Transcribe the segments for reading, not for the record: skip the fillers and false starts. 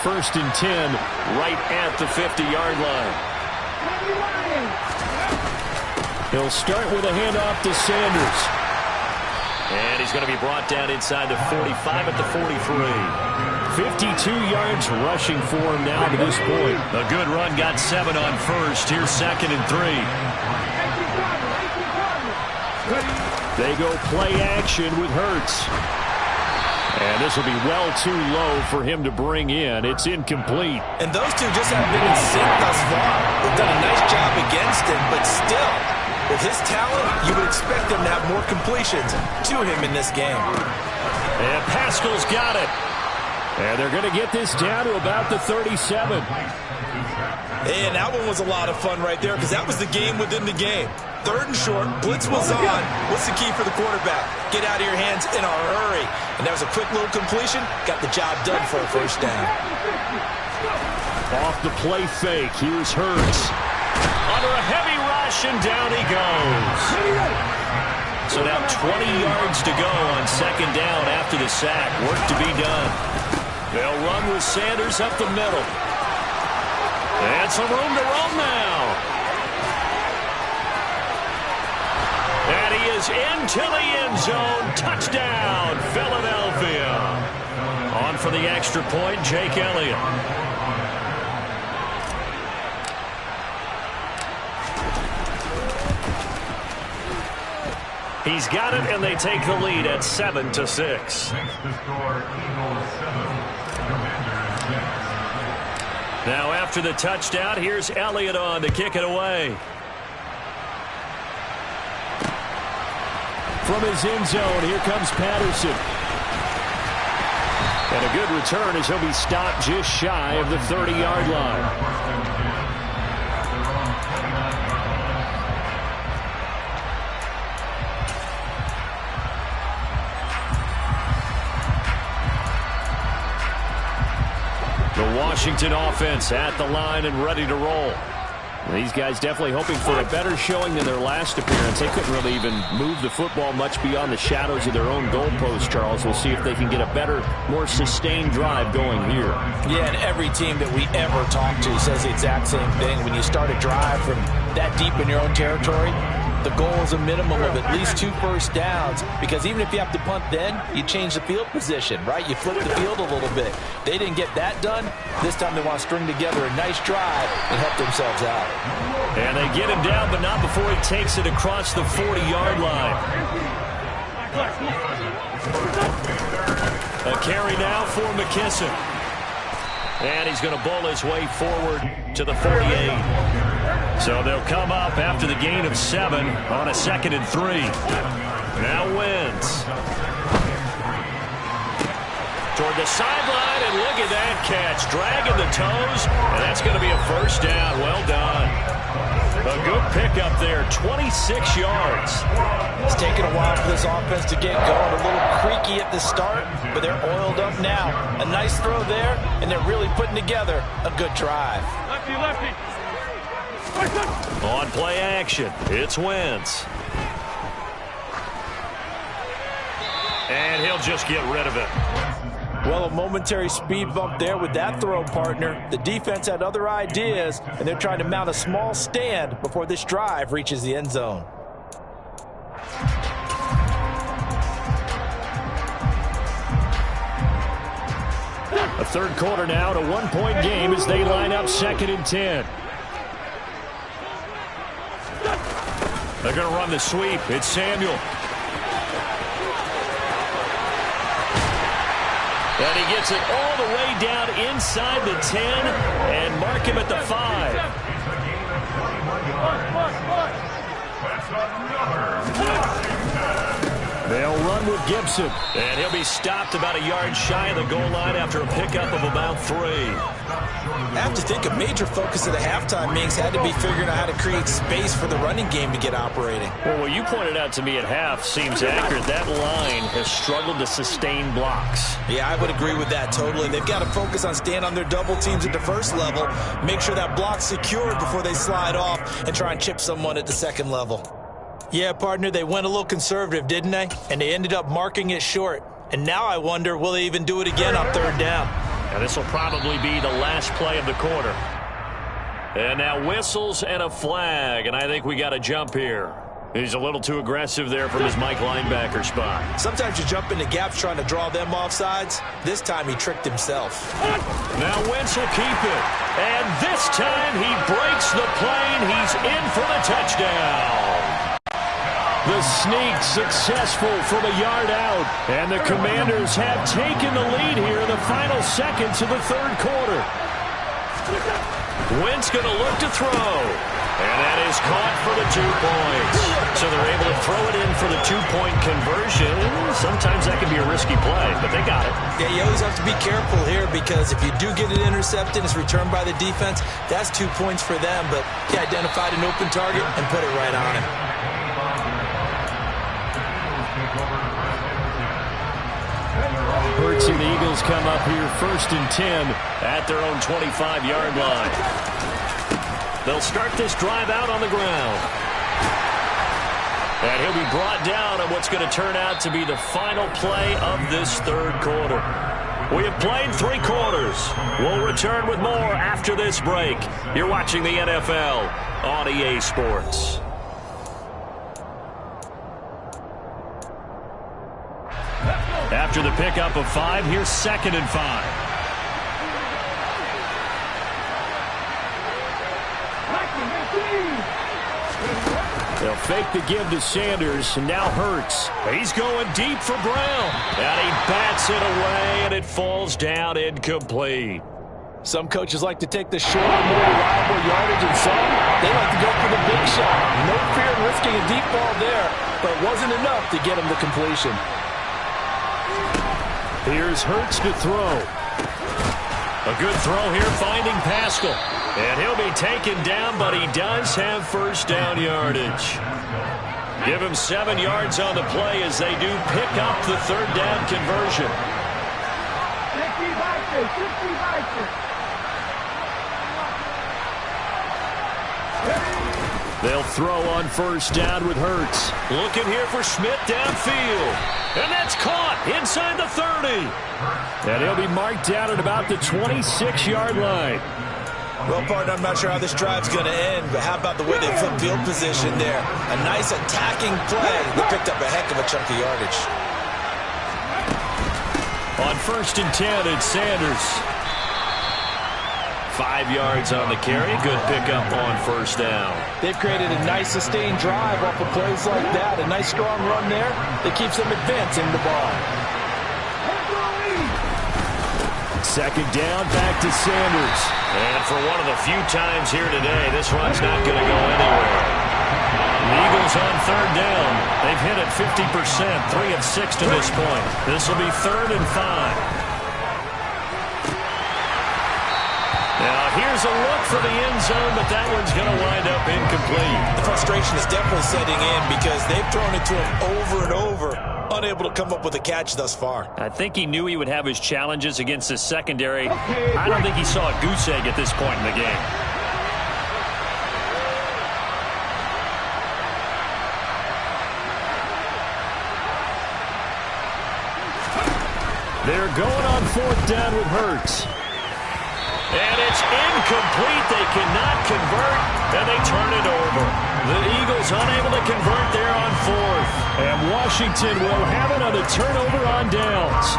1st and 10 right at the 50-yard line. He'll start with a handoff to Sanders. And he's going to be brought down inside the 45 at the 43. 52 yards rushing for him now to this point. A good run, got 7 on first. Here's 2nd and 3. They go play action with Hurts. And this will be well too low for him to bring in. It's incomplete. And those two just haven't been in sync thus far. They've done a nice job against him, but still, with his talent, you would expect them to have more completions to him in this game. And Pascal's got it. And they're going to get this down to about the 37. And that one was a lot of fun right there because that was the game within the game. 3rd and short, blitz was on. What's the key for the quarterback? Get out of your hands in a hurry. And that was a quick little completion. Got the job done for a 1st down. Off the play fake. Here's Hurts. Under a heavy rush, and down he goes. So now 20 yards to go on 2nd down after the sack. Work to be done. They'll run with Sanders up the middle. And some room to roam now. And he is into the end zone. Touchdown, Philadelphia. On for the extra point, Jake Elliott. He's got it, and they take the lead at 7-6. Now after the touchdown, here's Elliott on to kick it away. From his end zone, here comes Patterson. And a good return as he'll be stopped just shy of the 30-yard line. The Washington offense at the line and ready to roll. These guys definitely hoping for a better showing than their last appearance. They couldn't really even move the football much beyond the shadows of their own goalpost, Charles. We'll see if they can get a better, more sustained drive going here. Yeah, and every team that we ever talk to says the exact same thing. When you start a drive from that deep in your own territory, the goal is a minimum of at least 2 first downs, because even if you have to punt then, you change the field position, right? You flip the field a little bit. They didn't get that done. This time they want to string together a nice drive and help themselves out. And they get him down, but not before he takes it across the 40-yard line. A carry now for McKissick. And he's going to bowl his way forward to the 48. So they'll come up after the gain of 7 on a 2nd and 3. Now Wentz. Toward the sideline, and look at that catch. Dragging the toes, and that's going to be a 1st down. Well done. A good pickup there, 26 yards. It's taken a while for this offense to get going. A little creaky at the start, but they're oiled up now. A nice throw there, and they're really putting together a good drive. Lefty, lefty. On play action, it's Wentz. And he'll just get rid of it. Well, a momentary speed bump there with that throw, partner. The defense had other ideas, and they're trying to mount a small stand before this drive reaches the end zone. A 3rd quarter now, and a 1-point game as they line up 2nd and 10. They're going to run the sweep. It's Samuel. And he gets it all the way down inside the 10 and mark him at the 5. They'll run with Gibson. And he'll be stopped about a yard shy of the goal line after a pickup of about 3. I have to think a major focus of the halftime innings had to be figuring out how to create space for the running game to get operating. Well, what you pointed out to me at half seems accurate. That line has struggled to sustain blocks. Yeah, I would agree with that totally. They've got to focus on staying on their double teams at the 1st level, make sure that block's secured before they slide off and try and chip someone at the 2nd level. Yeah, partner, they went a little conservative, didn't they? And they ended up marking it short. And now I wonder, will they even do it again on 3rd down? And this will probably be the last play of the quarter. And now whistles and a flag, and I think we got a jump here. He's a little too aggressive there from his Mike linebacker spot. Sometimes you jump into gaps trying to draw them off sides. This time he tricked himself. Now Wentz will keep it. And this time he breaks the plane. He's in for the touchdown. The sneak successful from a yard out. And the Commanders have taken the lead here in the final seconds of the third quarter. Wentz going to look to throw. And that is caught for the 2 points. So they're able to throw it in for the 2-point conversion. Sometimes that can be a risky play, but they got it. Yeah, you always have to be careful here because if you do get it intercepted, it's returned by the defense, that's 2 points for them. But he identified an open target and put it right on him. Hurts and the Eagles come up here 1st and 10 at their own 25-yard line. They'll start this drive out on the ground. And he'll be brought down on what's going to turn out to be the final play of this third quarter. We have played 3 quarters. We'll return with more after this break. You're watching the NFL on EA Sports. After the pickup of 5, here's 2nd and 5. They'll fake the give to Sanders, and now Hurts. He's going deep for Brown. And he bats it away, and it falls down incomplete. Some coaches like to take the short, more reliable yardage, and some, they like to go for the big shot. No fear in risking a deep ball there, but it wasn't enough to get him the completion. Here's Hurts to throw. A good throw here, finding Pascal. And he'll be taken down, but he does have first down yardage. Give him 7 yards on the play as they do pick up the third down conversion. They'll throw on first down with Hurts. Looking here for Schmidt downfield. And that's caught inside the 30. And he'll be marked down at about the 26-yard line. Well, partner, I'm not sure how this drive's going to end, but how about the way they flip field position there? A nice attacking play. They picked up a heck of a chunk of yardage. On 1st and 10, it's Sanders. 5 yards on the carry. Good pickup on first down. They've created a nice sustained drive off of plays like that. A nice strong run there that keeps them advancing the ball. 2nd down, back to Sanders. And for one of the few times here today, this run's not going to go anywhere. The Eagles on 3rd down. They've hit it 50%, 3 of 6 to this point. This will be 3rd and 5. Now, here's a look for the end zone, but that one's going to wind up incomplete. The frustration is definitely setting in because they've thrown it to him over and over, unable to come up with a catch thus far. I think he knew he would have his challenges against his secondary. I don't think he saw a goose egg at this point in the game. They're going on 4th down with Hurts. And it's incomplete. They cannot convert, and they turn it over. The Eagles unable to convert there on 4th. And Washington will have it on the turnover on downs.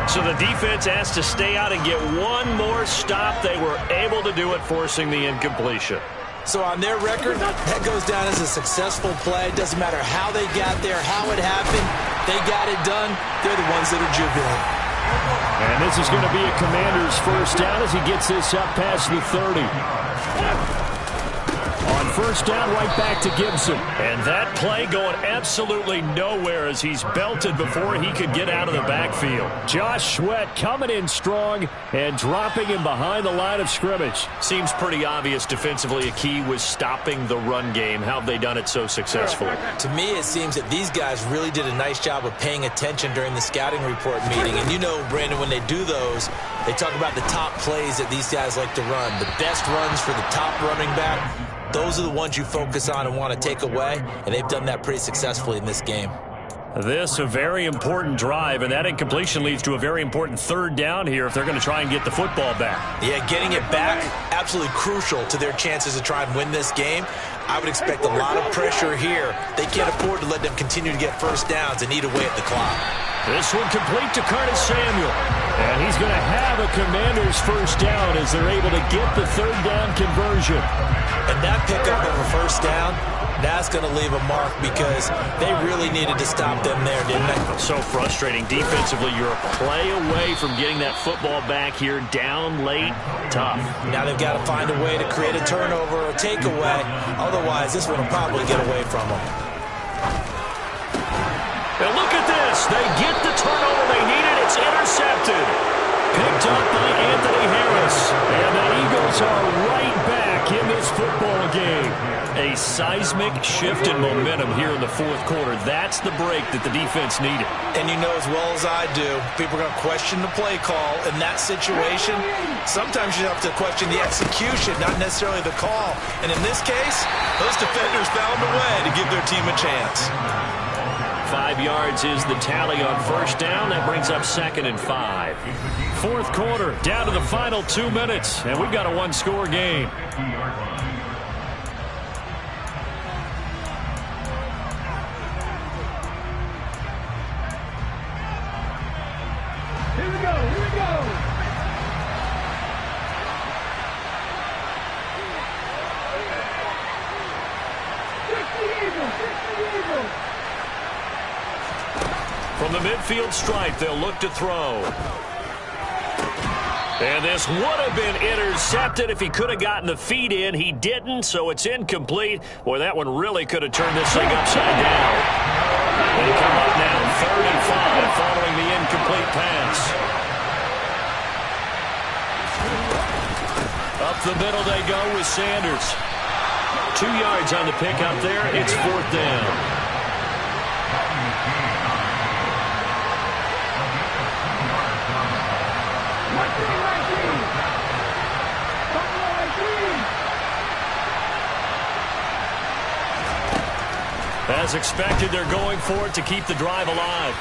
So the defense has to stay out and get one more stop. They were able to do it, forcing the incompletion. So on their record, that goes down as a successful play. Doesn't matter how they got there, how it happened. They got it done. They're the ones that are jubilant. And this is going to be a Commander's first down as he gets this up past the 30. On first down, right back to Gibson. And that play going absolutely nowhere as he's belted before he could get out of the backfield. Josh Sweat coming in strong and dropping him behind the line of scrimmage. Seems pretty obvious defensively a key was stopping the run game. How have they done it so successfully? To me, it seems that these guys really did a nice job of paying attention during the scouting report meeting. And you know, Brandon, when they do those, they talk about the top plays that these guys like to run. The best runs for the top running back. Those are the ones you focus on and want to take away, and they've done that pretty successfully in this game. This a very important drive, and that incompletion leads to a very important third down here if they're going to try and get the football back. Yeah, getting it back, absolutely crucial to their chances to try and win this game. I would expect a lot of pressure here. They can't afford to let them continue to get first downs and eat away at the clock. This one complete to Curtis Samuel. And he's going to have a Commander's first down as they're able to get the third down conversion. And that pickup of a first down, that's going to leave a mark because they really needed to stop them there, didn't they? So frustrating. Defensively, you're a play away from getting that football back here. Down late, tough. Now they've got to find a way to create a turnover or takeaway. Otherwise, this one will probably get away from them. And look at this. They get the turnover they needed. It's intercepted. Picked up by Anthony Harris. And the Eagles are right back in this football game. A seismic shift in momentum here in the fourth quarter. That's the break that the defense needed. And you know as well as I do, people are going to question the play call in that situation. Sometimes you have to question the execution, not necessarily the call. And in this case, those defenders found a way to give their team a chance. 5 yards is the tally on first down. That brings up 2nd and 5. Fourth quarter, down to the final 2 minutes, and we've got a one-score game. Here we go, here we go. From the midfield stripe, they'll look to throw. And this would have been intercepted if he could have gotten the feet in. He didn't, so it's incomplete. Boy, that one really could have turned this thing upside down. They come up now 3rd and 5 following the incomplete pass. Up the middle they go with Sanders. 2 yards on the pickup there. It's 4th down. As expected, they're going for it to keep the drive alive.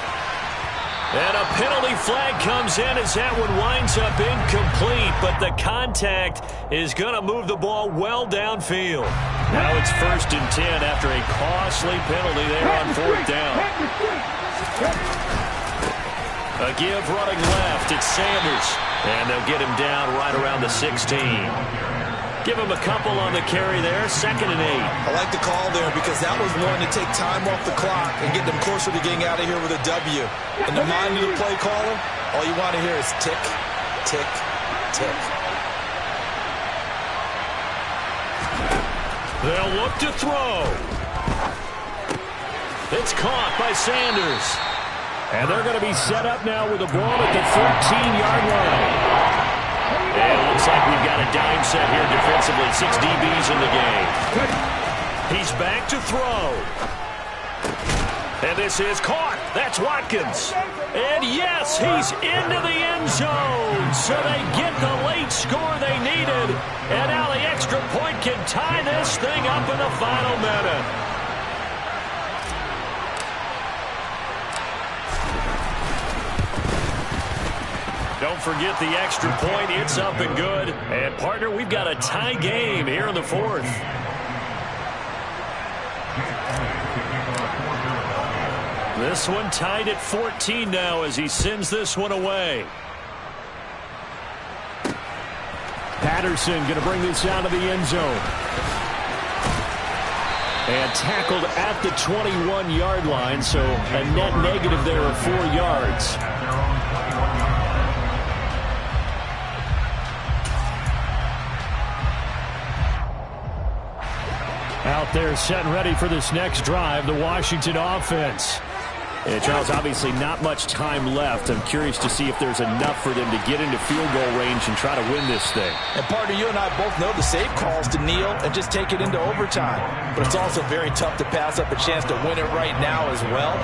And a penalty flag comes in as that one winds up incomplete, but the contact is going to move the ball well downfield. Now it's 1st and 10 after a costly penalty there on 4th down. A give running left, it's Sanders. And they'll get him down right around the 16. Give him a couple on the carry there, 2nd and 8. I like the call there because that was one to take time off the clock and get them closer to getting out of here with a W. In the mind of the play caller, all you want to hear is tick, tick, tick. They'll look to throw. It's caught by Sanders. And they're going to be set up now with the ball at the 13-yard line. And it looks like we've got a dime set here defensively. 6 DBs in the game. He's back to throw. And this is caught. That's Watkins. And yes, he's into the end zone. So they get the late score they needed. And now the extra point can tie this thing up in the final minute. Don't forget the extra point. It's up and good. And, partner, we've got a tie game here in the 4th. This one tied at 14 now as he sends this one away. Patterson going to bring this out of the end zone. And tackled at the 21-yard line, so a net negative there of 4 yards. Out there set and ready for this next drive, the Washington offense. And Charles, obviously not much time left. I'm curious to see if there's enough for them to get into field goal range and try to win this thing. And partner, you and I both know the safe calls to kneel and just take it into overtime. But it's also very tough to pass up a chance to win it right now as well.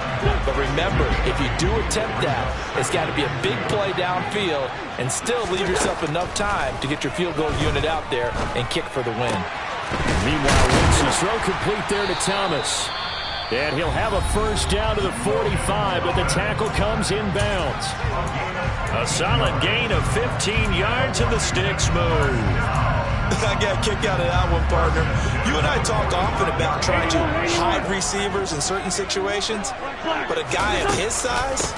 But remember, if you do attempt that, it's got to be a big play downfield and still leave yourself enough time to get your field goal unit out there and kick for the win. Meanwhile, Wentz's throw complete there to Thomas. And he'll have a first down to the 45, but the tackle comes inbounds. A solid gain of 15 yards, and the sticks move. I got a kick out of that one, partner. You and I talk often about trying to hide receivers in certain situations, but a guy of his size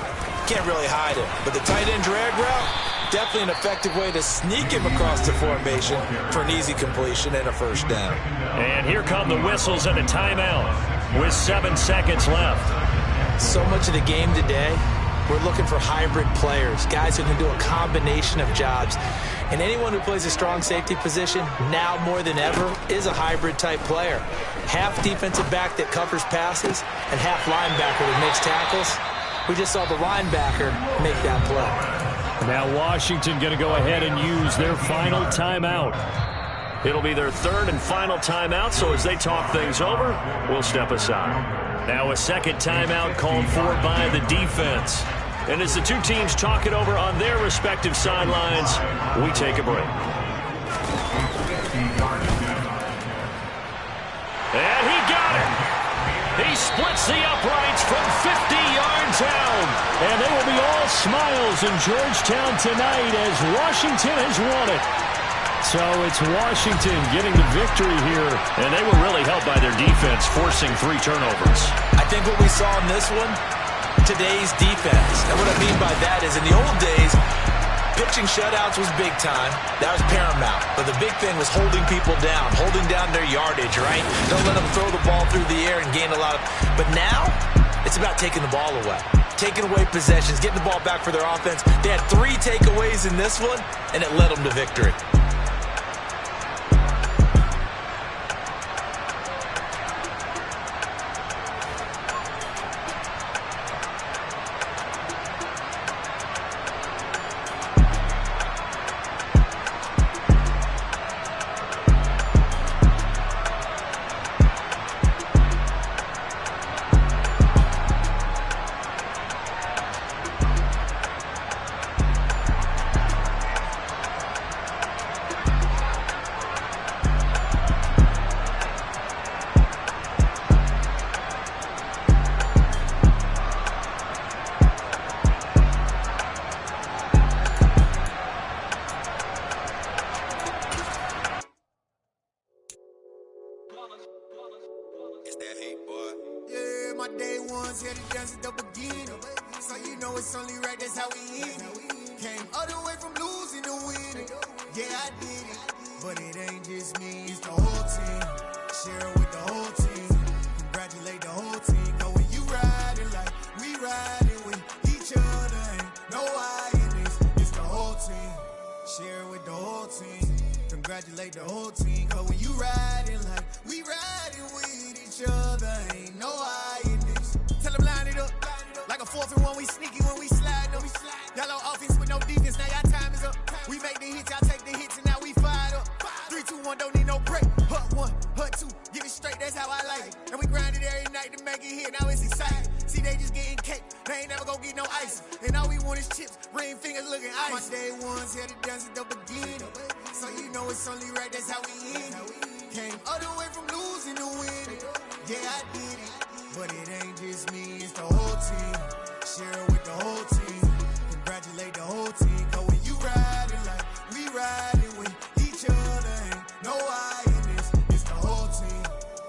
can't really hide him. But the tight end drag route, definitely an effective way to sneak him across the formation for an easy completion and a first down. And here come the whistles and a timeout with 7 seconds left. So much of the game today, we're looking for hybrid players, guys who can do a combination of jobs. And anyone who plays a strong safety position, now more than ever, is a hybrid-type player. Half defensive back that covers passes and half linebacker that makes tackles. We just saw the linebacker make that play. Now Washington going to go ahead and use their final timeout. It'll be their third and final timeout, so as they talk things over, we'll step aside. Now a second timeout called for by the defense. And as the two teams talk it over on their respective sidelines, we take a break. And he got it. He splits the uprights from 50 yards out. And they will be all smiles in Georgetown tonight as Washington has won it. So it's Washington getting the victory here. And they were really helped by their defense, forcing 3 turnovers. I think what we saw in this one, today's defense. And what I mean by that is in the old days, pitching shutouts was big time. That was paramount. But the big thing was holding people down, holding down their yardage, right? Don't let them throw the ball through the air and gain a lot of... But now, it's about taking the ball away. Taking away possessions, getting the ball back for their offense. They had 3 takeaways in this one, and it led them to victory. Congratulate the whole team, cause when you riding like we riding with each other, ain't no I in this. Tell them line it up, like a 4th and 1, we sneaky when we slide up. Y'all on offense with no defense, now y'all time is up. We make the hits, y'all take the hits, and now we fired up. 3, 2, 1, don't need no break. Hut 1, hut 2, get it straight, that's how I like it. And we grind it every night to make it hit, now it's exciting. See, they just getting cake, they ain't never gonna get no ice. And all we want is chips, ring fingers looking ice. My day ones had to dance at the beginning. So you know it's only right, that's how we end it. Came all the way from losing to winning. Yeah, I did it. But it ain't just me, it's the whole team. Share it with the whole team. Congratulate the whole team. Cause when you riding like we riding with each other, ain't no I in this. It's the whole team.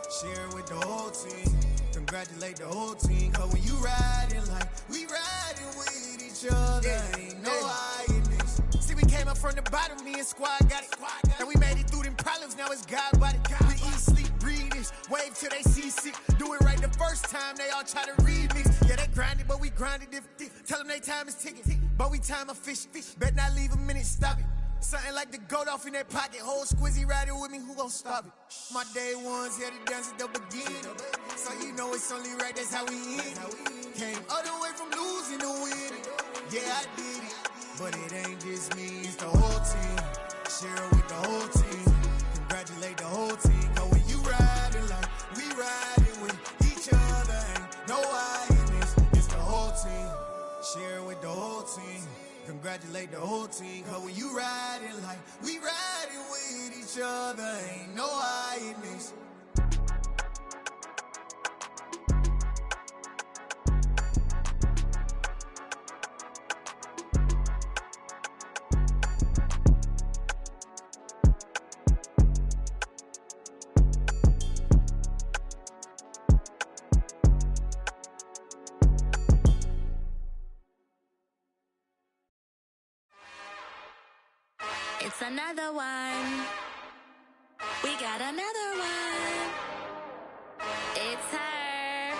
Share it with the whole team. Congratulate the whole team. Cause when you riding like we riding with each other, ain't no I in this. See, we came up from the bottom, me and squad got it. And we made it through them problems, now it's God body. We eat, sleep, breathe this, wave till they see sick. Do it right the first time, they all try to remix. Yeah, they grinded, but we grinded different. Tell them they time is ticking, but we time a fish. Bet not leave a minute, stop it. Something like the goat off in that pocket. Whole squizzy riding with me, who gon' stop it? My day ones had to dance at the beginning. So you know it's only right, that's how we end it. Came all the way from losing to winning. Yeah, I did it. But it ain't just me, it's the whole team. Share it with the whole team. Congratulate the whole team. Cause when you riding like we riding with each other, ain't no I in this. It's the whole team. Share it with the whole team. Congratulate the whole team. Cause when you riding like we riding with each other, ain't no I in this. It's another one. We got another one. It's her.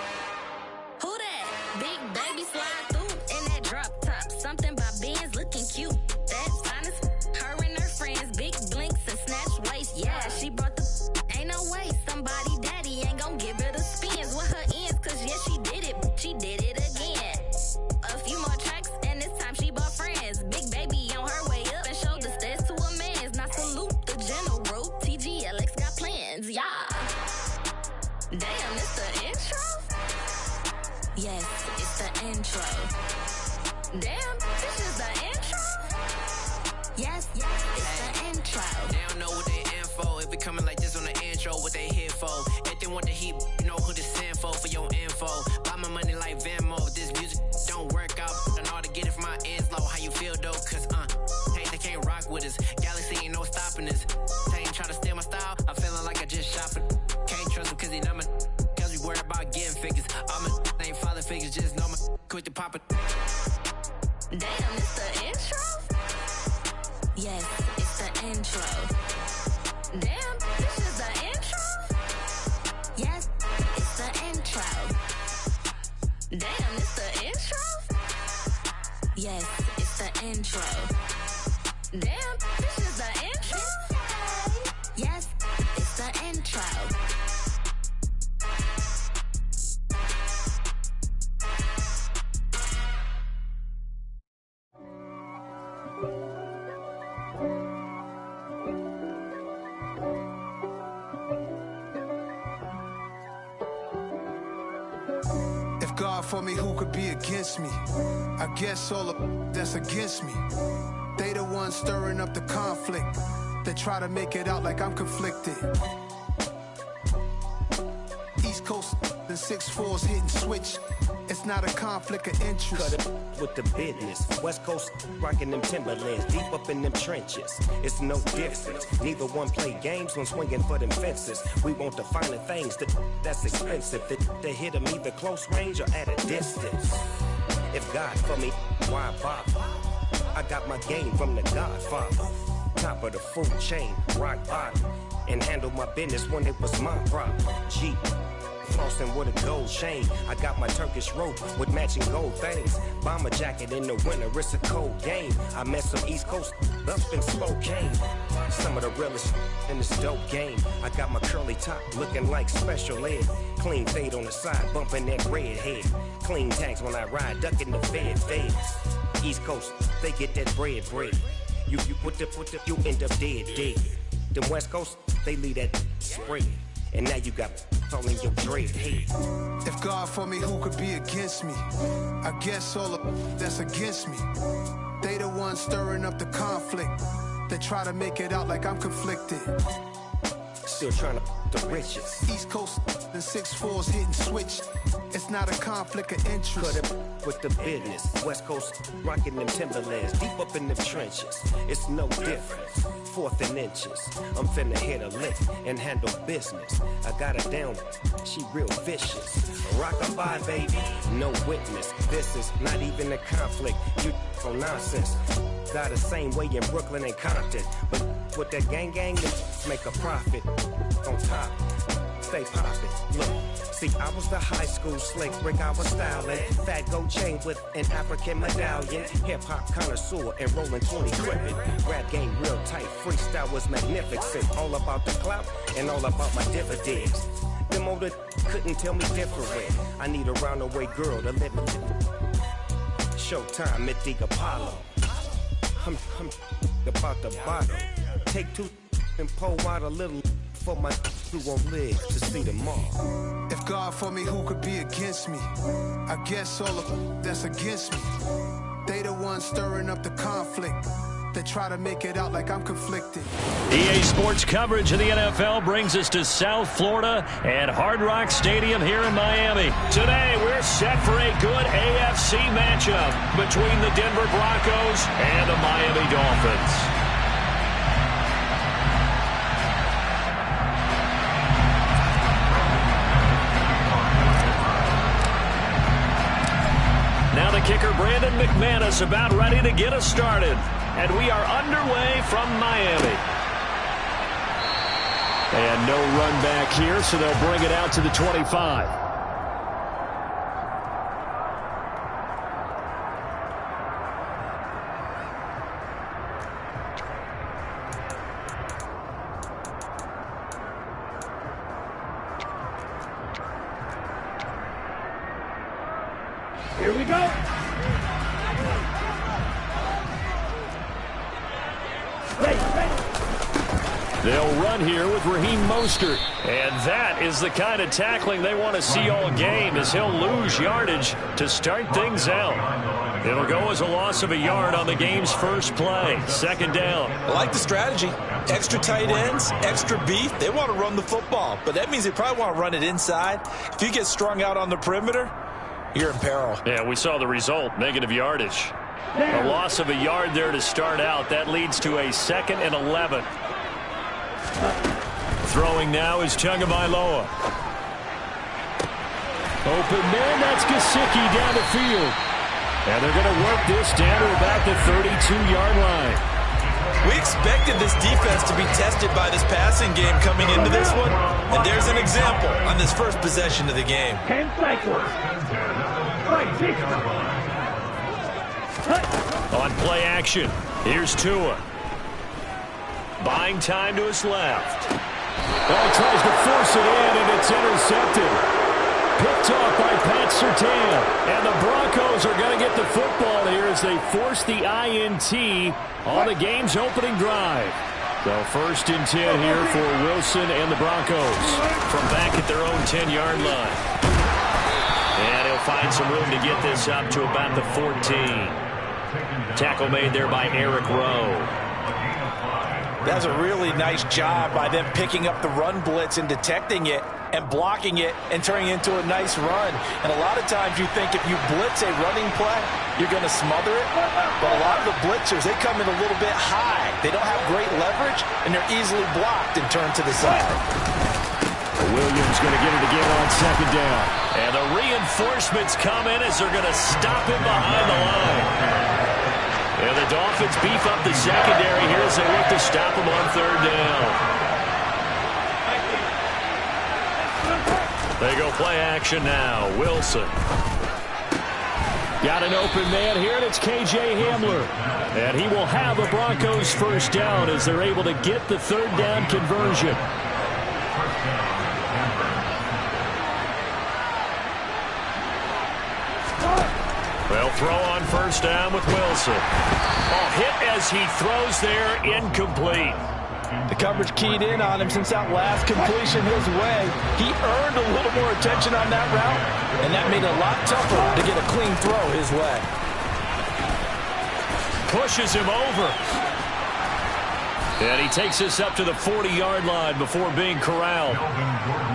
Who that? Big baby slide through in that drop top. Something by Benz looking cute. That's honest. Her and her friends, big blinks and snatch waist. Yeah, she brought the. Ain't no way somebody daddy ain't gon' give her the spins with her ends. Cause yeah, she did it. She did it again. A few more tracks and this time she bought friends. Big baby on her way up and showed the stairs to a man's. Now salute the general. TGLX got plans, yeah. Damn, it's the intro? Yes, it's the intro. Damn, this is the intro? Yes, it's the intro. They don't know what they info. If it coming like this on the intro, what they here for? If they want the heat, you know who to send for your info. Buy my money like Venmo. If this music don't work out, I know how to get it from my ends low. How you feel though? Cause hey, they can't rock with us. Galaxy ain't no stopping us. They ain't try to steal my style. I'm feeling like I just shop it. Can't trust them cause they know my. Cause we worried about getting figures. All my ain't father figures, just know my. Quit the pop it. Damn, it's the intro? Yes, it's the intro. Damn, this is the intro? Yes, it's the intro. Damn, it's the intro? Yes, it's the intro. Damn, this is the intro? Yes, it's the intro. If God for me, who could be against me? I guess all of that's against me. They the ones stirring up the conflict. They try to make it out like I'm conflicted. East Coast, the 6'4's hitting switch. It's not a conflict of interest. Cut it with the business. West Coast rocking them Timberlands, deep up in them trenches. It's no difference. Neither one play games when swinging for them fences. We want the finer things that's expensive. That hit them either close range or at a distance. If God for me, why bother? I got my game from the Godfather. Top of the food chain, rock bottom. And handle my business when it was my problem. G. Flossing with a gold chain. I got my Turkish rope with matching gold things. Bomber jacket in the winter, it's a cold game. I met some East Coast up in Spokane. Some of the realest in this dope game. I got my curly top looking like special ed. Clean fade on the side, bumping that red head. Clean tags when I ride, ducking the feds. East Coast, they get that bread. You you end up dead. Then West Coast, they leave that spread. And now you got all in your dread head. If God for me, who could be against me? I guess all of that's against me. They the ones stirring up the conflict. They try to make it out like I'm conflicted. Still trying to the riches. East Coast, the 6'4's hitting switch. It's not a conflict of interest. Cut it with the business. West Coast rocking them Timberlands, deep up in them trenches. It's no difference. 4th and inches. I'm finna hit a lick and handle business. I got her down, she real vicious. Rock-a-bye, baby, no witness. This is not even a conflict. You on nonsense. Got the same way in Brooklyn and Compton. But with that gang, make a profit. On top, stay poppin'. Look, see, I was the high school slick brick I was styling. Fat gold chain with an African medallion. Hip-hop connoisseur and rolling 20 gripping. Rap game real tight, freestyle was magnificent. All about the clout and all about my dividends. Them older couldn't tell me different. I need a roundaway girl to live with. Showtime at the Apollo. I'm about the bottom. Take 2 and pour out a little for my who won't live to see tomorrow. If God for me, who could be against me? I guess all of that's against me. They the ones stirring up the conflict. They try to make it out like I'm conflicted. EA Sports coverage of the NFL brings us to South Florida and Hard Rock Stadium here in Miami. Today, we're set for a good AFC matchup between the Denver Broncos and the Miami Dolphins. Now the kicker, Brandon McManus, about ready to get us started. and we are underway from Miami. And no run back here, so they'll bring it out to the 25. Here we go. They'll run here with Raheem Mostert. And that is the kind of tackling they want to see all game, as he'll lose yardage to start things out. It'll go as a loss of a yard on the game's first play. Second down. I like the strategy. Extra tight ends, extra beef. They want to run the football, but that means they probably want to run it inside. If you get strung out on the perimeter, you're in peril. Yeah, we saw the result, negative yardage. A loss of a yard there to start out. That leads to a 2nd and 11. Throwing now is Tagovailoa. Open man, that's Gesicki down the field. And they're going to work this down to about the 32-yard line. We expected this defense to be tested by this passing game coming into this one, and there's an example on this first possession of the game. 10 cycles. On play action, here's Tua. Buying time to his left. Oh, he tries to force it in, and it's intercepted. Picked off by Pat Surtain. And the Broncos are going to get the football here as they force the INT on the game's opening drive. So 1st and 10 here for Wilson and the Broncos from back at their own 10-yard line. And he'll find some room to get this up to about the 14. Tackle made there by Eric Rowe. That's a really nice job by them picking up the run blitz and detecting it and blocking it and turning it into a nice run. And a lot of times you think if you blitz a running play, you're going to smother it. But a lot of the blitzers, they come in a little bit high. They don't have great leverage, and they're easily blocked and turned to the side. Williams going to get it again on 2nd down. And the reinforcements come in as they're going to stop him behind the line. And the Dolphins beef up the secondary here as they look to stop him on 3rd down. They go play action now. Wilson. Got an open man here, and it's K.J. Hamler. And he will have the Broncos first down as they're able to get the 3rd down conversion. They'll throw on first down with Wilson. Oh, hit as he throws there, incomplete. The coverage keyed in on him since that last completion his way. He earned a little more attention on that route, and that made it a lot tougher to get a clean throw his way. Pushes him over. And he takes us up to the 40-yard line before being corralled.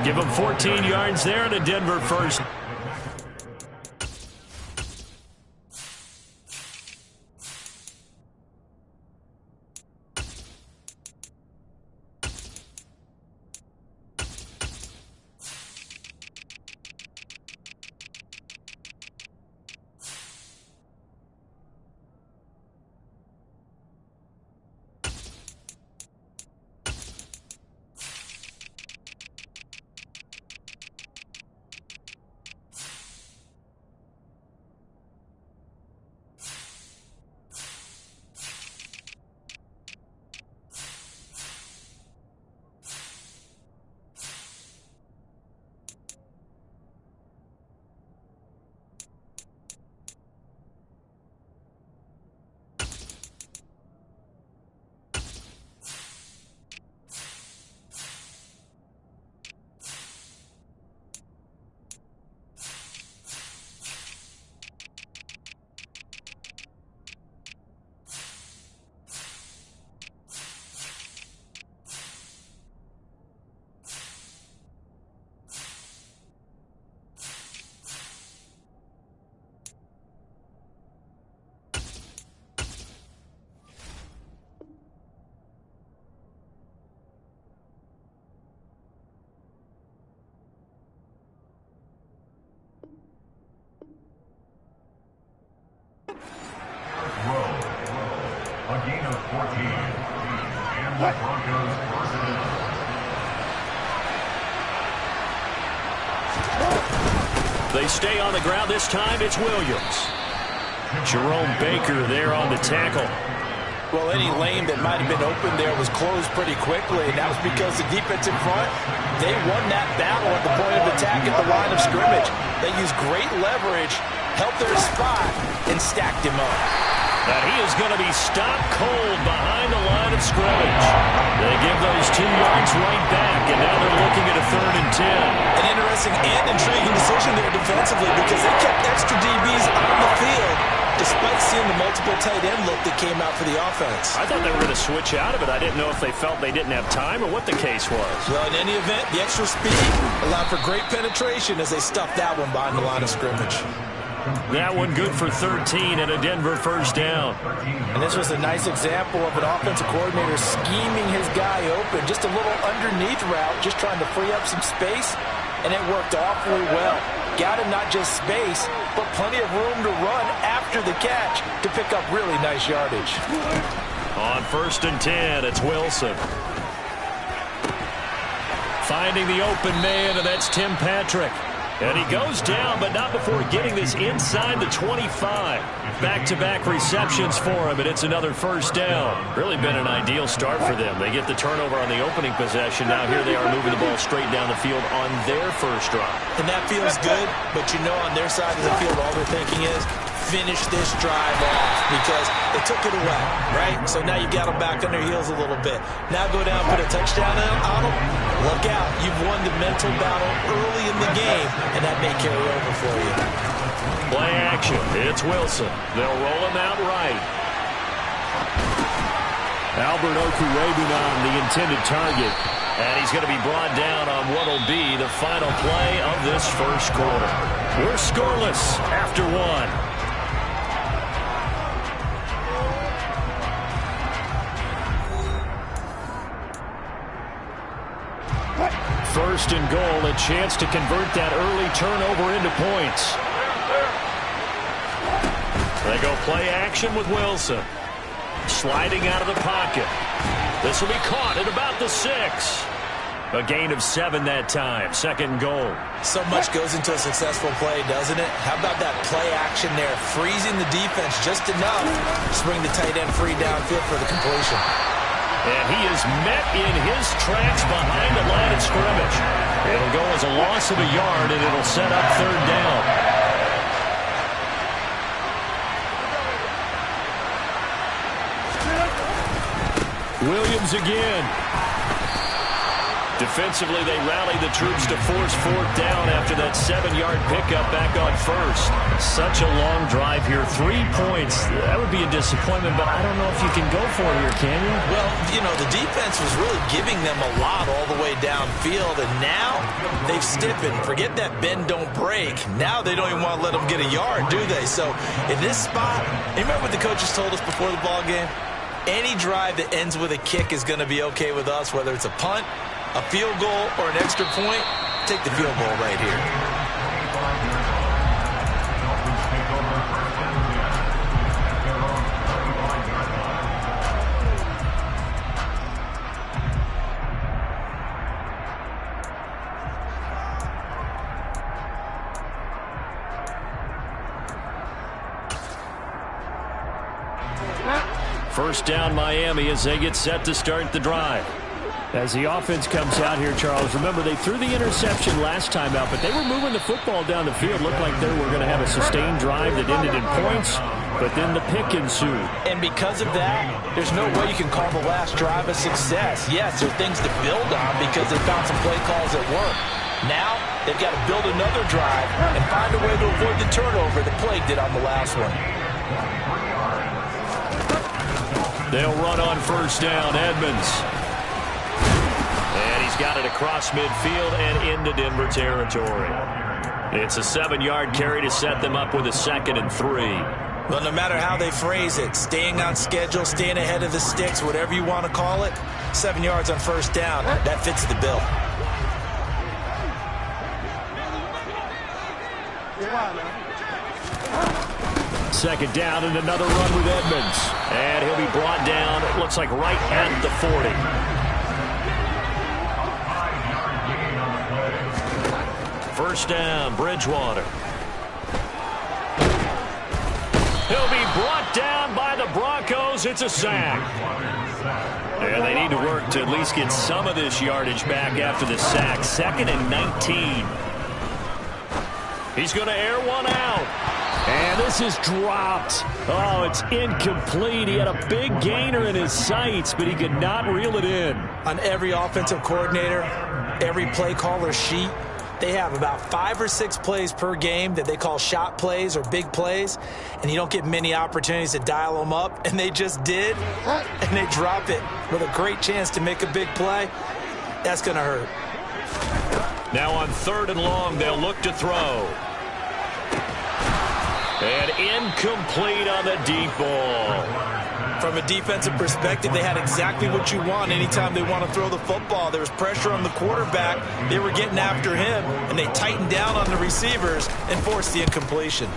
Give him 14 yards there and a Denver first. They stay on the ground. This time it's Williams. Jerome Baker there on the tackle. Well, any lane that might have been open there was closed pretty quickly, and that was because the defense in front, they won that battle at the point of attack at the line of scrimmage. They used great leverage, held their spot, and stacked him up. And he is going to be stopped cold behind the line of scrimmage. They give those 2 yards right back, and now they're looking at a 3rd and 10. An interesting and intriguing decision there defensively because they kept extra DBs on the field despite seeing the multiple tight end look that came out for the offense. I thought they were going to switch out of it. I didn't know if they felt they didn't have time or what the case was. Well, in any event, the extra speed allowed for great penetration as they stuffed that one behind the line of scrimmage. That one good for 13 and a Denver 1st down. And this was a nice example of an offensive coordinator scheming his guy open. Just a little underneath route, just trying to free up some space, and it worked awfully well. Got him not just space, but plenty of room to run after the catch to pick up really nice yardage. On 1st and 10, it's Wilson. Finding the open man, and that's Tim Patrick. And he goes down, but not before getting this inside the 25. Back-to-back receptions for him, and it's another 1st down. Really been an ideal start for them. They get the turnover on the opening possession. Now here they are moving the ball straight down the field on their 1st drive. And that feels good, but you know on their side of the field all they're thinking is, finish this drive off because they took it away, right? So now you got them back on their heels a little bit. Now go down, put a touchdown on them. Look out. You've won the mental battle early in the game, and that may carry over for you. Play action. It's Wilson. They'll roll him out right. Albert Okurebunon, the intended target. And he's going to be brought down on what will be the final play of this 1st quarter. We're scoreless after 1. 1st and goal, a chance to convert that early turnover into points. They go play action with Wilson. Sliding out of the pocket. This will be caught at about the 6. A gain of 7 that time. 2nd and goal. So much goes into a successful play, doesn't it? How about that play action there? Freezing the defense just enough to bring the tight end free downfield for the completion. And he is met in his tracks behind the line of scrimmage. It'll go as a loss of a yard, and it'll set up 3rd down. Williams again. Defensively, they rally the troops to force 4th down after that 7-yard pickup back on 1st. Such a long drive here. 3 points. That would be a disappointment, but I don't know if you can go for it here, can you? Well, you know, the defense was really giving them a lot all the way downfield, and now they've stiffened. Forget that bend, don't break. Now they don't even want to let them get a yard, do they? So in this spot, you remember what the coaches told us before the ball game? Any drive that ends with a kick is going to be okay with us, whether it's a punt, a field goal, or an extra point. Take the field goal right here. First down, Miami, as they get set to start the drive. As the offense comes out here, Charles, remember they threw the interception last time out, but they were moving the football down the field. Looked like they were going to have a sustained drive that ended in points, but then the pick ensued. And because of that, there's no way you can call the last drive a success. Yes, there are things to build on because they found some play calls that work. Now, they've got to build another drive and find a way to avoid the turnover that plagued it on the last one. They'll run on first down, Edmonds. And he's got it across midfield and into Denver territory. It's a 7-yard carry to set them up with a 2nd and 3. Well, no matter how they phrase it, staying on schedule, staying ahead of the sticks, whatever you want to call it, 7 yards on first down, that fits the bill. second down and another run with Edmonds. And he'll be brought down, it looks like right at the 40. First down, Bridgewater. He'll be brought down by the Broncos. It's a sack. And they need to work to at least get some of this yardage back after the sack. 2nd and 19. He's going to air one out. And this is dropped. Oh, it's incomplete. He had a big gainer in his sights, but he could not reel it in. On every offensive coordinator, every play caller sheet, they have about 5 or 6 plays per game that they call shot plays or big plays, and you don't get many opportunities to dial them up, and they just did, and they drop it with a great chance to make a big play. That's going to hurt. Now on 3rd and long, they'll look to throw. And incomplete on the deep ball. From a defensive perspective, they had exactly what you want anytime they want to throw the football. There was pressure on the quarterback. They were getting after him, and they tightened down on the receivers and forced the incompletion.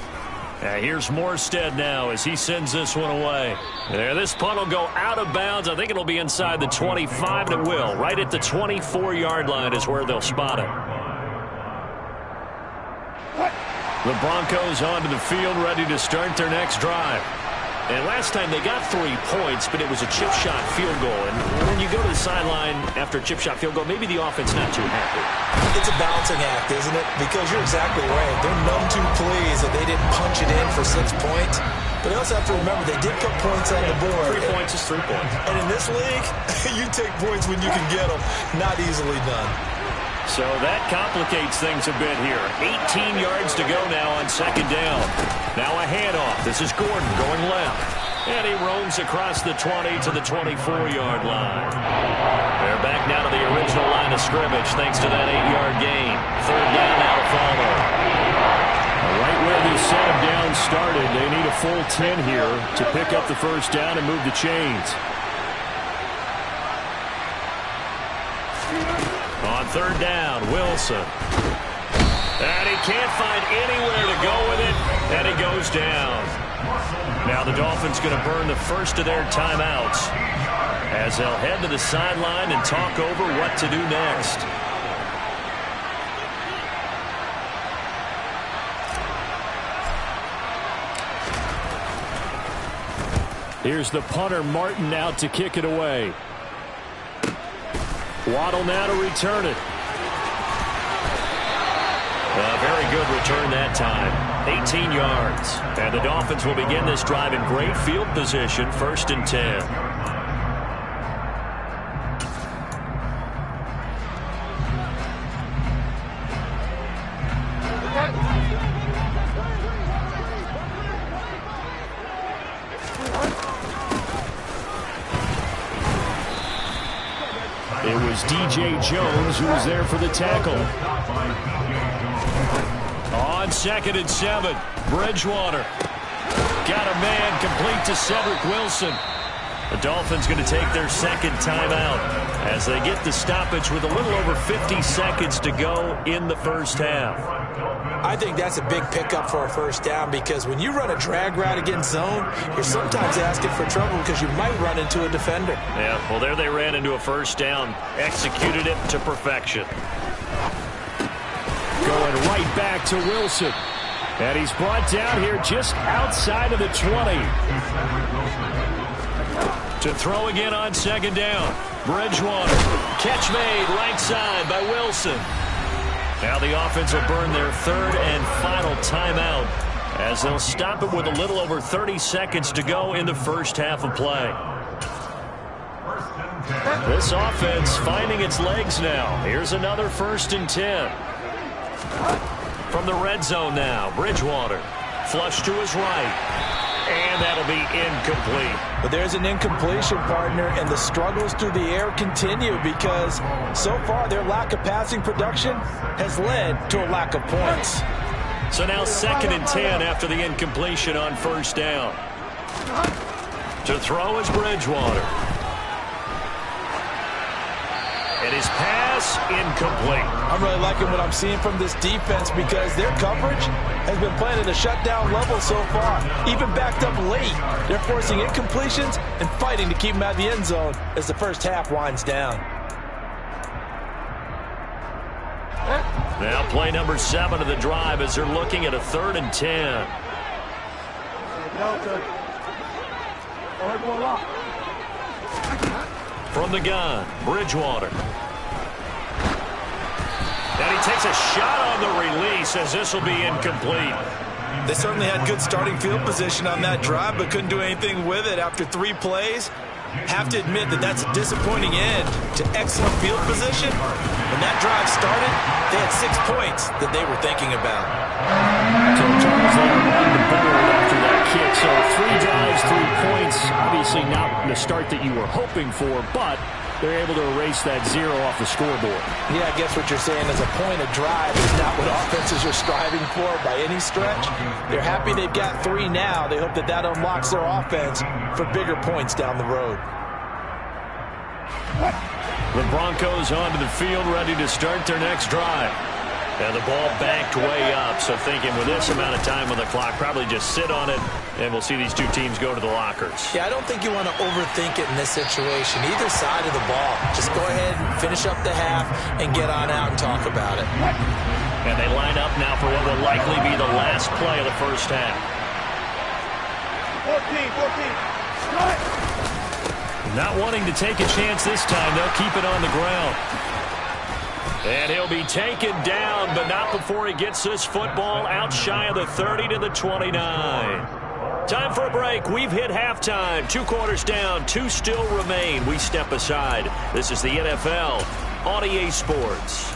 Here's Morstead now as he sends this one away. There, this punt will go out of bounds. I think it'll be inside the 25, and it will. Right at the 24-yard line is where they'll spot it. The Broncos onto the field, ready to start their next drive. And last time they got 3 points, but it was a chip shot field goal. And when you go to the sideline after a chip shot field goal, maybe the offense not too happy. It's a balancing act, isn't it? Because you're exactly right. They're none too pleased that they didn't punch it in for 6 points. But you also have to remember they did put points on the board. 3 points is 3 points. And in this league, you take points when you can get them. Not easily done. So that complicates things a bit here. 18 yards to go now on 2nd down. Now a handoff. This is Gordon going left. And he roams across the 20 to the 24-yard line. They're back now to the original line of scrimmage thanks to that 8-yard gain. 3rd down now to follow. Right where this set of downs started, they need a full 10 here to pick up the first down and move the chains. On 3rd down, Wilson. And he can't find anywhere to go with it, and he goes down. Now the Dolphins going to burn the first of their timeouts as they'll head to the sideline and talk over what to do next. Here's the punter, Martin, out to kick it away. Waddle now to return it. A very good return that time. 18 yards. And the Dolphins will begin this drive in great field position. 1st and 10. It was DJ Jones who was there for the tackle. On 2nd and 7, Bridgewater. Got a man complete to Cedric Wilson. The Dolphins going to take their 2nd timeout as they get the stoppage with a little over 50 seconds to go in the first half. I think that's a big pickup for a first down because when you run a drag route against zone, you're sometimes asking for trouble because you might run into a defender. Yeah, well, there they ran into a first down. Executed it to perfection. Going right back to Wilson. And he's brought down here just outside of the 20. To throw again on 2nd down. Bridgewater. Catch made right side by Wilson. Now the offense will burn their 3rd and final timeout as they'll stop it with a little over 30 seconds to go in the first half of play. This offense finding its legs now. Here's another 1st and 10. From the red zone now, Bridgewater. Flush to his right. And that'll be incomplete. But there's an incompletion, partner, and the struggles through the air continue because so far their lack of passing production has led to a lack of points. So now 2nd and 10 after the incompletion on 1st down. To throw is Bridgewater. And his pass pass incomplete. I'm really liking what I'm seeing from this defense because their coverage has been playing at a shutdown level so far. Even backed up late, they're forcing incompletions and fighting to keep them out of the end zone as the first half winds down. Now play number 7 of the drive as they're looking at a 3rd and 10. From the gun, Bridgewater. And he takes a shot on the release as this will be incomplete. They certainly had good starting field position on that drive, but couldn't do anything with it after 3 plays. Have to admit that that's a disappointing end to excellent field position. When that drive started, they had 6 points that they were thinking about. So Charles there on the board after that kick. So 3 drives, 3 points. Obviously not the start that you were hoping for, but they're able to erase that 0 off the scoreboard. Yeah, I guess what you're saying is a point of drive is not what offenses are striving for by any stretch. They're happy they've got 3 now. They hope that that unlocks their offense for bigger points down the road. The Broncos onto the field, ready to start their next drive. And the ball backed way up, so thinking with this amount of time on the clock, probably just sit on it, and we'll see these 2 teams go to the lockers. Yeah, I don't think you want to overthink it in this situation. Either side of the ball. Just go ahead and finish up the half and get on out and talk about it. And they line up now for what will likely be the last play of the first half. 14. Not wanting to take a chance this time, they'll keep it on the ground. And he'll be taken down, but not before he gets this football out shy of the 30 to the 29. Time for a break. We've hit halftime. 2 quarters down, 2 still remain. We step aside. This is the NFL on EA Sports.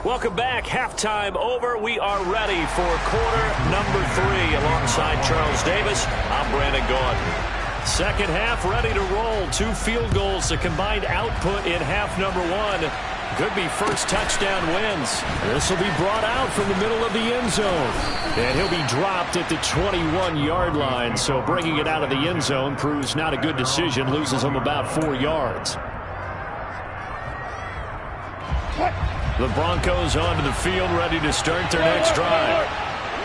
Welcome back. Halftime over. We are ready for quarter number 3. Alongside Charles Davis, I'm Brandon Gaudin. Second half ready to roll. 2 field goals, the combined output in half number 1. Could be first touchdown wins. This will be brought out from the middle of the end zone. And he'll be dropped at the 21-yard line. So bringing it out of the end zone proves not a good decision. Loses him about 4 yards. The Broncos onto the field, ready to start their next drive.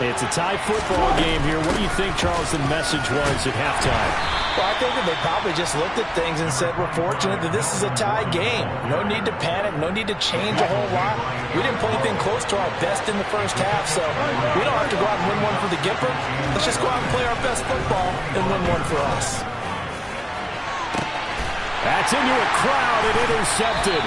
It's a tie football game here. What do you think, Charles, the message was at halftime? Well, I think that they probably just looked at things and said, we're fortunate that this is a tie game. No need to panic. No need to change a whole lot. We didn't play anything close to our best in the first half, so we don't have to go out and win one for the Gipper. Let's just go out and play our best football and win one for us. That's into a crowd and intercepted.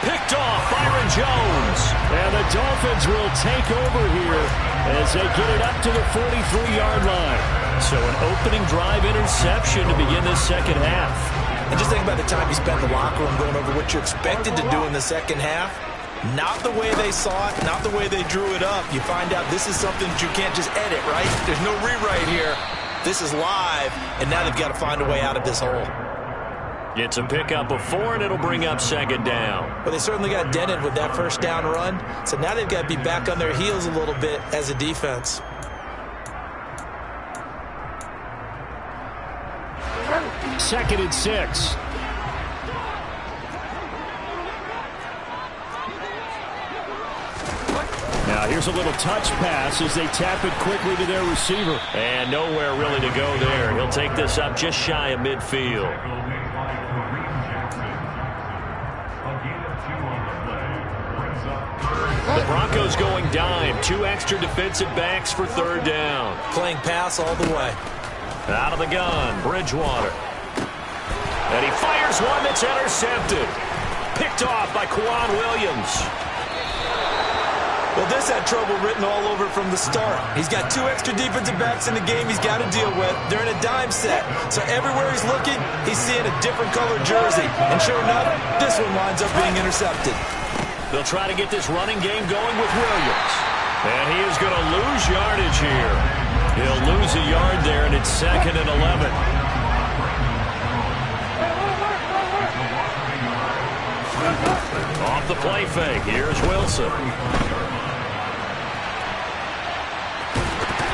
Picked off Byron Jones. And the Dolphins will take over here as they get it up to the 43-yard line. So an opening drive interception to begin this second half. And just think about the time you spent in the locker room going over what you expected to do in the second half. Not the way they saw it, not the way they drew it up. You find out this is something that you can't just edit, right? There's no rewrite here. This is live, and now they've got to find a way out of this hole. It's a pickup of 4, and it'll bring up second down. But they certainly got dented with that first down run. So now they've got to be back on their heels a little bit as a defense. Second and 6. Now here's a little touch pass as they tap it quickly to their receiver. And nowhere really to go there. He'll take this up just shy of midfield. The Broncos going dime. 2 extra defensive backs for third down. Playing pass all the way. Out of the gun, Bridgewater. And he fires one that's intercepted. Picked off by Kwan Williams. Well, this had trouble written all over from the start. He's got 2 extra defensive backs in the game he's got to deal with. They're in a dime set. So everywhere he's looking, he's seeing a different colored jersey. And sure enough, this one winds up being intercepted. They'll try to get this running game going with Williams. And he is going to lose yardage here. He'll lose a yard there, and it's second and 11. Off the play fake. Here's Wilson.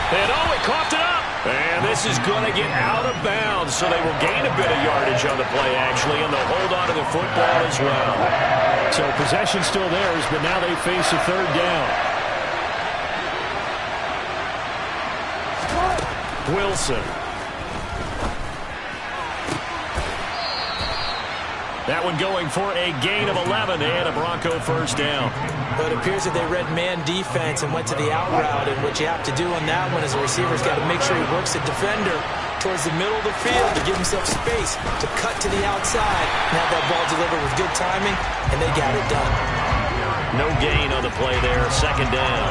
And oh, he coughed it up. And this is going to get out of bounds, so they will gain a bit of yardage on the play, actually, and they'll hold on to the football as well. So possession still theirs, but now they face a third down. Wilson. That one going for a gain of 11 and a Bronco first down. But it appears that they read man defense and went to the out route. And what you have to do on that one is a receiver's got to make sure he works the defender towards the middle of the field to give himself space to cut to the outside and have that ball delivered with good timing, and they got it done. No gain on the play there, second down.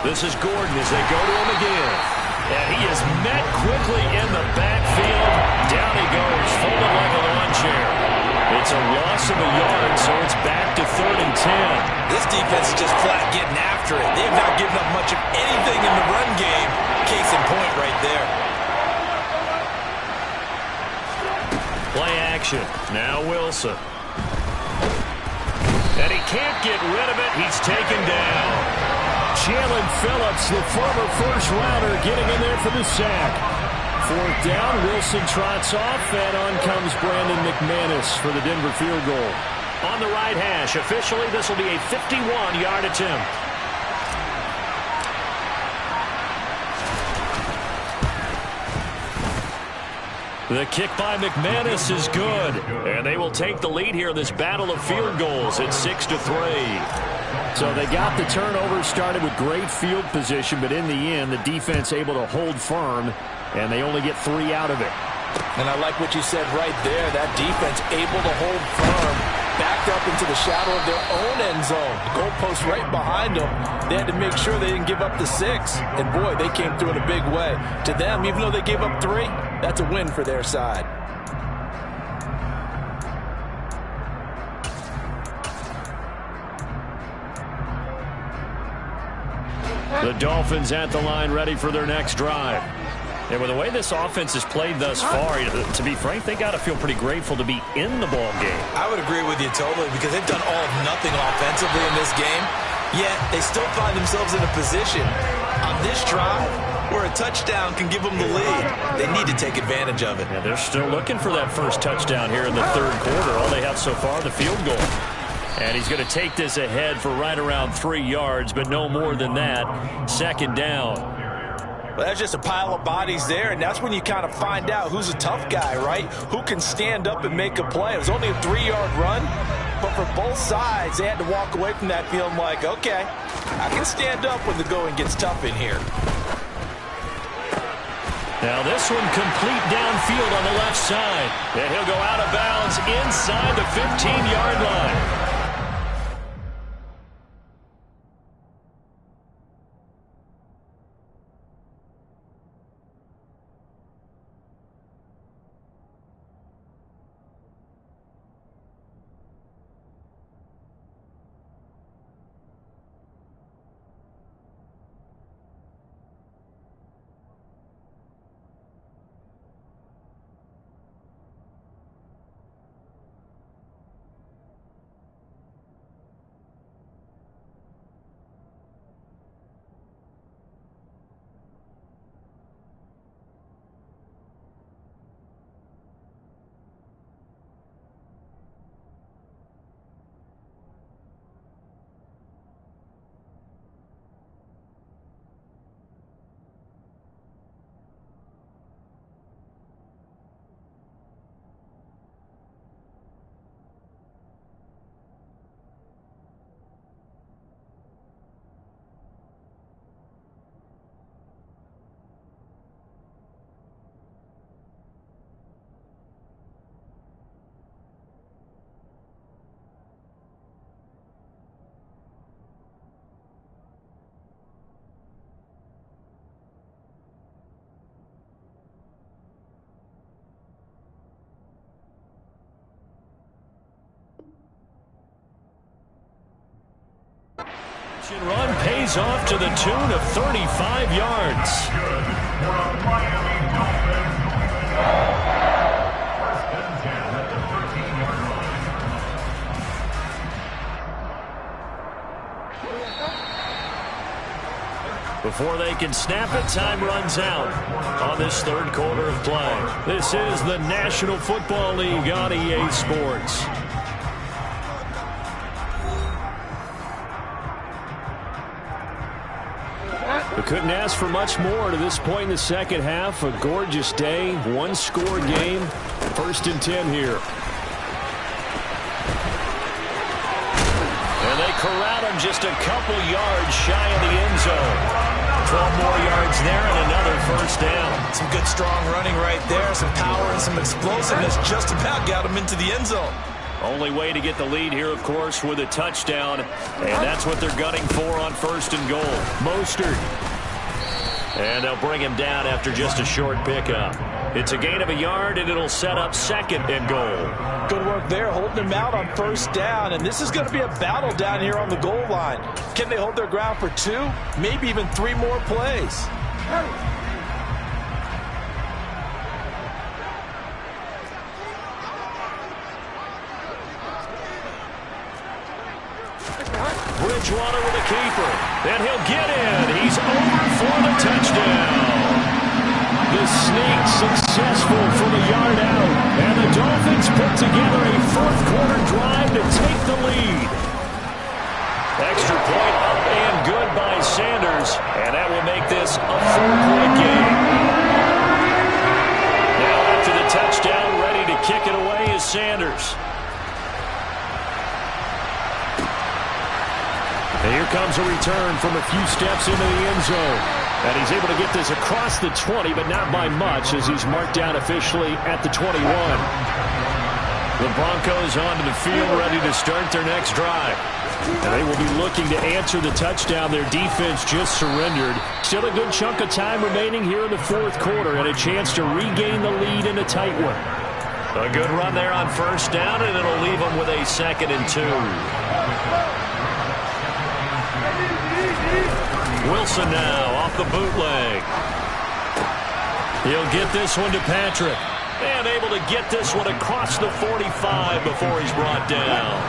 This is Gordon as they go to him again. And he is met quickly in the backfield. Down he goes, folded like a lawn chair. It's a loss of a yard, so it's back to 3rd and 10. This defense is just flat getting after it. They have not given up much of anything in the run game. Case in point right there. Play action. Now Wilson. And he can't get rid of it. He's taken down. Jalen Phillips, the former first-rounder, getting in there for the sack. 4th down, Wilson trots off, and on comes Brandon McManus for the Denver field goal. On the right hash, officially this will be a 51-yard attempt. The kick by McManus is good, and they will take the lead here in this battle of field goals at 6-3. So they got the turnover started with great field position, but in the end, the defense able to hold firm, and they only get 3 out of it. And I like what you said right there. That defense able to hold firm, backed up into the shadow of their own end zone. The goalpost right behind them. They had to make sure they didn't give up the 6. And, boy, they came through in a big way. To them, even though they gave up 3, that's a win for their side. The Dolphins at the line, ready for their next drive. And with the way this offense has played thus far, to be frank, they got to feel pretty grateful to be in the ball game. I would agree with you totally, because they've done all of nothing offensively in this game, yet they still find themselves in a position on this drive where a touchdown can give them the lead. They need to take advantage of it. Yeah, they're still looking for that first touchdown here in the 3rd quarter. All they have so far, the field goal. And he's going to take this ahead for right around 3 yards, but no more than that. 2nd down. Well, that's just a pile of bodies there, and that's when you kind of find out who's a tough guy, right? Who can stand up and make a play. It was only a 3-yard run, but for both sides, they had to walk away from that feeling like, okay, I can stand up when the going gets tough in here. Now this one complete downfield on the left side. And he'll go out of bounds inside the 15-yard line. Run pays off to the tune of 35 yards. Before they can snap it, time runs out on this third quarter of play. This is the National Football League on EA Sports. We couldn't ask for much more to this point in the second half. A gorgeous day, one-score game. 1st and 10 here. And they corral him just a couple yards shy of the end zone. 12 more yards there and another first down. Some good strong running right there. Some power and some explosiveness just about got him into the end zone. Only way to get the lead here, of course, with a touchdown. And that's what they're gunning for on 1st and goal. Mostert. And they'll bring him down after just a short pickup. It's a gain of a yard, and it'll set up 2nd and goal. Good work there, holding him out on 1st down. And this is going to be a battle down here on the goal line. Can they hold their ground for 2, maybe even 3 more plays? Bridgewater with a keeper. And he'll get in. He's over for the touchdown. The sneak successful from a yard out. And the Dolphins put together a 4th quarter drive to take the lead. Extra point up and good by Sanders. And that will make this a 4-point game. Now after the touchdown, ready to kick it away is Sanders. And here comes a return from a few steps into the end zone. And he's able to get this across the 20, but not by much, as he's marked down officially at the 21. The Broncos onto the field, ready to start their next drive. And they will be looking to answer the touchdown their defense just surrendered. Still a good chunk of time remaining here in the 4th quarter, and a chance to regain the lead in a tight one. A good run there on 1st down, and it'll leave them with a 2nd and 2. Wilson now off the bootleg. He'll get this one to Patrick. And able to get this one across the 45 before he's brought down.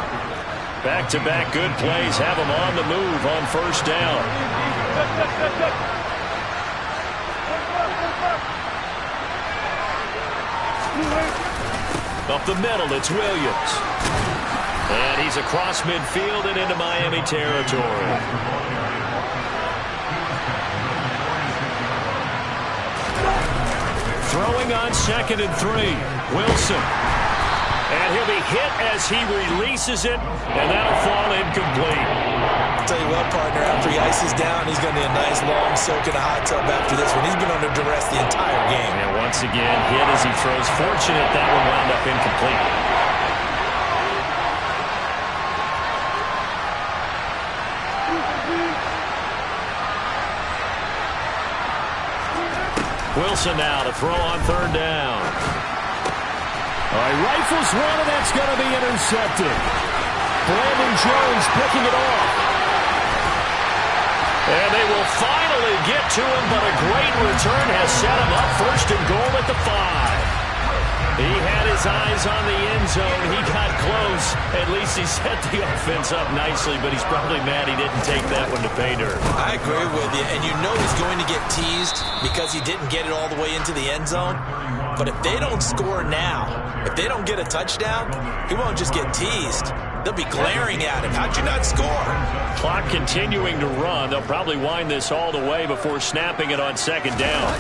Back-to-back good plays have him on the move on 1st down. Up the middle, it's Williams. And he's across midfield and into Miami territory. Throwing on 2nd and 3. Wilson. And he'll be hit as he releases it, and that'll fall incomplete. I'll tell you what, partner, after he ices down, he's going to need a nice long soak in a hot tub after this one. He's been under duress the entire game. And once again, hit as he throws. Fortunate that one wound up incomplete. Wilson now to throw on 3rd down. All right, rifles one, and that's going to be intercepted. Brandon Jones picking it off. And they will finally get to him, but a great return has set him up 1st and goal at the 5. He had his eyes on the end zone. He got close. At least he set the offense up nicely, but he's probably mad he didn't take that one to pay dirt. I agree with you, and you know he's going to get teased because he didn't get it all the way into the end zone. But if they don't score now, if they don't get a touchdown, he won't just get teased. They'll be glaring at him. How'd you not score? Clock continuing to run. They'll probably wind this all the way before snapping it on 2nd down.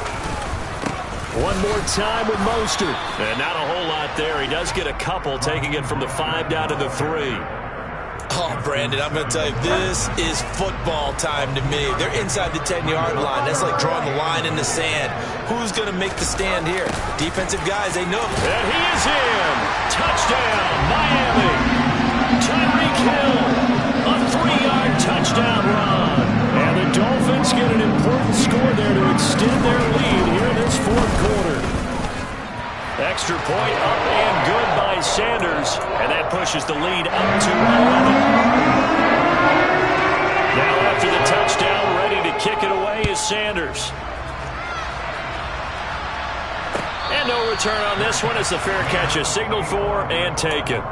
One more time with Mostert. And not a whole lot there. He does get a couple, taking it from the 5 down to the 3. Oh, Brandon, I'm going to tell you, this is football time to me. They're inside the 10-yard line. That's like drawing the line in the sand. Who's going to make the stand here? Defensive guys, they know. And he is in. Touchdown, Miami. Tyreek Hill, a 3-yard touchdown run. And the Dolphins get an important score there to extend their lead here in this 4th quarter. Extra point up and good by Sanders. And that pushes the lead up to 11. Now after the touchdown, ready to kick it away is Sanders. And no return on this one as the fair catch is signaled for and taken.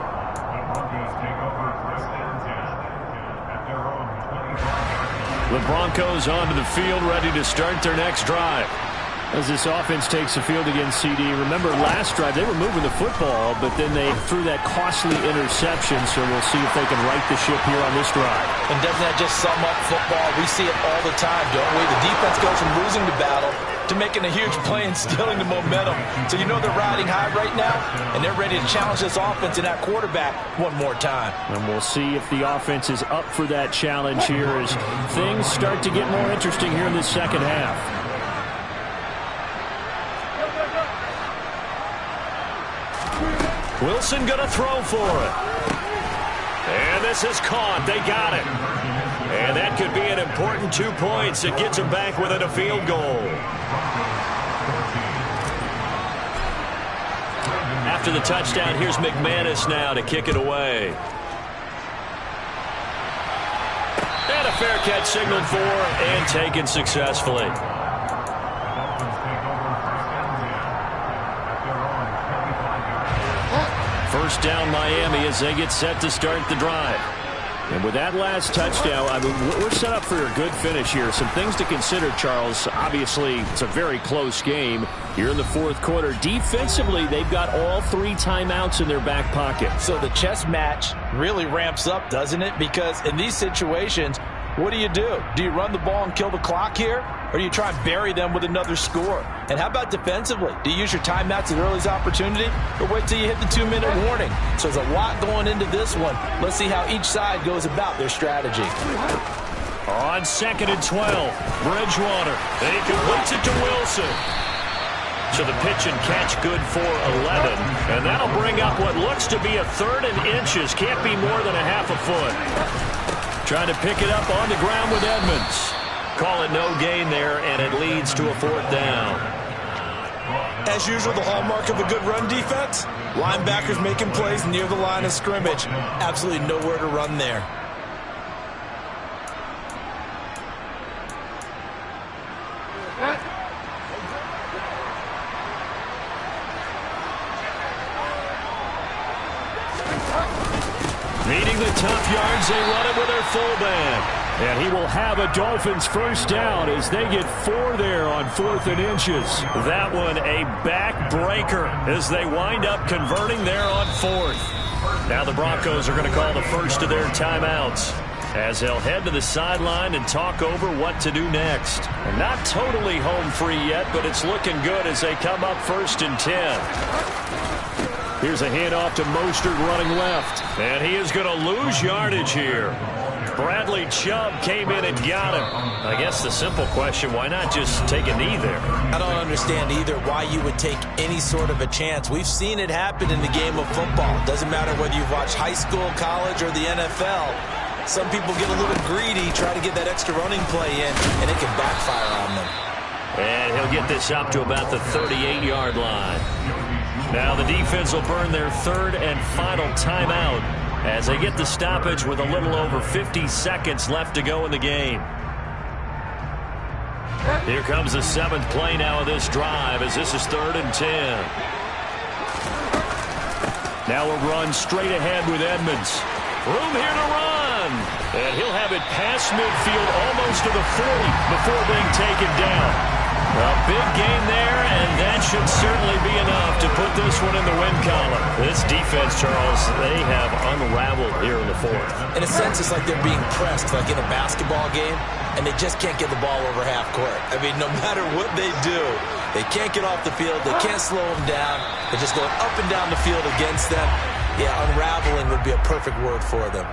The Broncos onto the field, ready to start their next drive. As this offense takes the field against CD, remember last drive they were moving the football, but then they threw that costly interception, so we'll see if they can right the ship here on this drive. And doesn't that just sum up football? We see it all the time, don't we? The defense goes from losing the battle to making a huge play and stealing the momentum. So you know they're riding high right now, and they're ready to challenge this offense and that quarterback one more time. And we'll see if the offense is up for that challenge here as things start to get more interesting here in the second half. Wilson going to throw for it. And this is caught. They got it. And that could be an important 2 points. It gets them back within a field goal. After the touchdown, here's McManus now to kick it away. And a fair catch signaled for and taken successfully. First down Miami as they get set to start the drive. And with that last touchdown, I mean, we're set up for a good finish here. Some things to consider, Charles. Obviously, it's a very close game. Here in the fourth quarter, defensively, they've got all 3 timeouts in their back pocket. So the chess match really ramps up, doesn't it? Because in these situations, what do? Do you run the ball and kill the clock here? Or do you try and bury them with another score? And how about defensively? Do you use your timeouts at earliest opportunity? Or wait till you hit the 2-minute warning? So there's a lot going into this one. Let's see how each side goes about their strategy. On 2nd and 12, Bridgewater. And he completes it to Wilson. So the pitch and catch good for 11. And that'll bring up what looks to be a 3rd and inches. Can't be more than a half a foot. Trying to pick it up on the ground with Edmonds. Call it no gain there, and it leads to a 4th down. As usual, the hallmark of a good run defense, linebackers making plays near the line of scrimmage. Absolutely nowhere to run there. Needing the tough yards, they run it with their fullback. And he will have a Dolphins first down as they get 4 there on 4th and inches. That one a backbreaker as they wind up converting there on 4th. Now the Broncos are going to call the first of their timeouts as they'll head to the sideline and talk over what to do next. And not totally home free yet, but it's looking good as they come up 1st and 10. Here's a handoff to Mostert running left. And he is going to lose yardage here. Bradley Chubb came in and got him. I guess the simple question, why not just take a knee there? I don't understand either why you would take any sort of a chance. We've seen it happen in the game of football. Doesn't matter whether you've watched high school, college, or the NFL. Some people get a little greedy, try to get that extra running play in, and it can backfire on them. And he'll get this up to about the 38-yard line. Now the defense will burn their 3rd and final timeout as they get the stoppage with a little over 50 seconds left to go in the game. Here comes the 7th play now of this drive as this is 3rd and 10. Now a run straight ahead with Edmonds. Room here to run. And he'll have it past midfield almost to the 40 before being taken down. A big gain there, and that should certainly be enough to put this one in the win column. This defense, Charles, they have unraveled here in the 4th. In a sense, it's like they're being pressed, like in a basketball game, and they just can't get the ball over half court. I mean, no matter what they do, they can't get off the field. They can't slow them down. They're just going up and down the field against them. Yeah, unraveling would be a perfect word for them.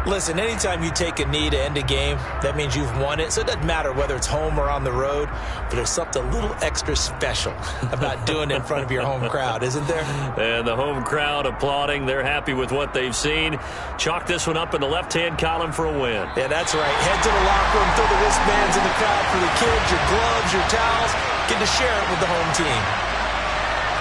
Listen, anytime you take a knee to end a game, that means you've won it. So it doesn't matter whether it's home or on the road, but there's something a little extra special about doing it in front of your home crowd, isn't there? And the home crowd applauding. They're happy with what they've seen. Chalk this one up in the left-hand column for a win. Yeah, that's right. Head to the locker room, throw the wristbands in the crowd for the kids, your gloves, your towels. Get to share it with the home team.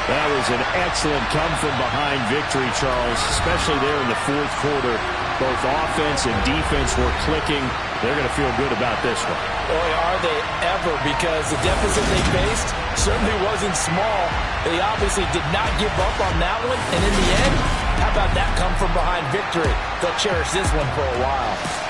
That was an excellent come-from-behind victory, Charles, especially there in the 4th quarter. Both offense and defense were clicking. They're going to feel good about this one. Boy, are they ever, because the deficit they faced certainly wasn't small. They obviously did not give up on that one, and in the end, how about that come-from-behind victory? They'll cherish this one for a while.